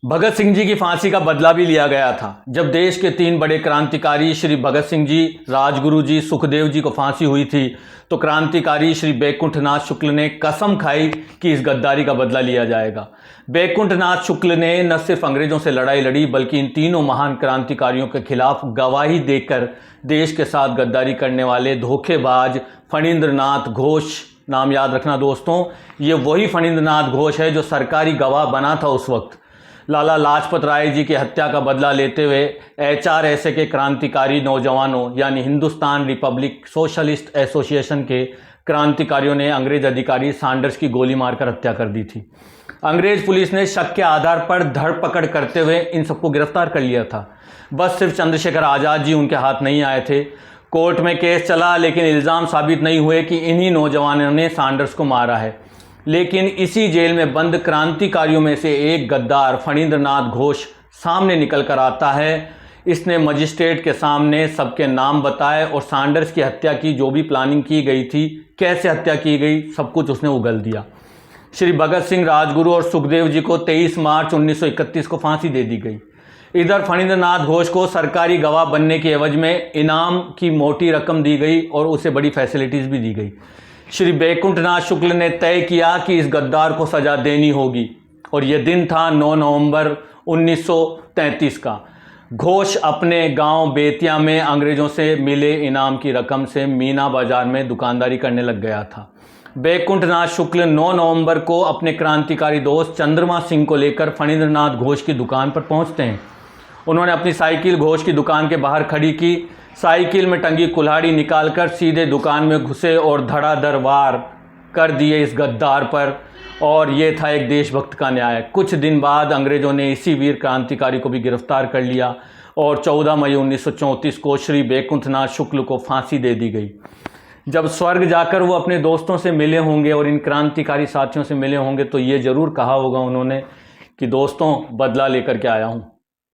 भगत सिंह जी की फांसी का बदला भी लिया गया था। जब देश के 3 बड़े क्रांतिकारी श्री भगत सिंह जी, राजगुरु जी, सुखदेव जी को फांसी हुई थी, तो क्रांतिकारी श्री बैकुंठनाथ शुक्ल ने कसम खाई कि इस गद्दारी का बदला लिया जाएगा। बैकुंठनाथ शुक्ल ने न सिर्फ अंग्रेजों से लड़ाई लड़ी, बल्कि इन तीनों महान क्रांतिकारियों के खिलाफ गवाही देकर देश के साथ गद्दारी करने वाले धोखेबाज फणींद्रनाथ घोष, नाम याद रखना दोस्तों, ये वही फणींद्रनाथ घोष है जो सरकारी गवाह बना था उस वक्त। लाला लाजपत राय जी की हत्या का बदला लेते हुए HRSA के क्रांतिकारी नौजवानों यानी हिंदुस्तान रिपब्लिक सोशलिस्ट एसोसिएशन के क्रांतिकारियों ने अंग्रेज अधिकारी सैंडर्स की गोली मारकर हत्या कर दी थी। अंग्रेज पुलिस ने शक के आधार पर धरपकड़ करते हुए इन सबको गिरफ्तार कर लिया था। बस सिर्फ चंद्रशेखर आज़ाद जी उनके हाथ नहीं आए थे। कोर्ट में केस चला, लेकिन इल्ज़ाम साबित नहीं हुए कि इन्हीं नौजवानों ने सैंडर्स को मारा है। लेकिन इसी जेल में बंद क्रांतिकारियों में से एक गद्दार फणींद्रनाथ घोष सामने निकल कर आता है। इसने मजिस्ट्रेट के सामने सबके नाम बताए और सैंडर्स की हत्या की जो भी प्लानिंग की गई थी, कैसे हत्या की गई, सब कुछ उसने उगल दिया। श्री भगत सिंह, राजगुरु और सुखदेव जी को 23 मार्च 1931 को फांसी दे दी गई। इधर फणींद्रनाथ घोष को सरकारी गवाह बनने के एवज में इनाम की मोटी रकम दी गई और उसे बड़ी फैसिलिटीज़ भी दी गई। श्री बैकुंठनाथ शुक्ल ने तय किया कि इस गद्दार को सजा देनी होगी और यह दिन था 9 नवंबर 1933 का। घोष अपने गांव बेतिया में अंग्रेजों से मिले इनाम की रकम से मीना बाजार में दुकानदारी करने लग गया था। बैकुंठनाथ शुक्ल 9 नवंबर को अपने क्रांतिकारी दोस्त चंद्रमा सिंह को लेकर फणींद्रनाथ घोष की दुकान पर पहुंचते हैं। उन्होंने अपनी साइकिल घोष की दुकान के बाहर खड़ी की, साइकिल में टंगी कुल्हाड़ी निकालकर सीधे दुकान में घुसे और धड़ाधड़ वार कर दिए इस गद्दार पर। और ये था एक देशभक्त का न्याय। कुछ दिन बाद अंग्रेजों ने इसी वीर क्रांतिकारी को भी गिरफ्तार कर लिया और 14 मई 1934 को श्री बैकुंठनाथ शुक्ल को फांसी दे दी गई। जब स्वर्ग जाकर वो अपने दोस्तों से मिले होंगे और इन क्रांतिकारी साथियों से मिले होंगे, तो ये ज़रूर कहा होगा उन्होंने कि दोस्तों, बदला लेकर के आया हूँ।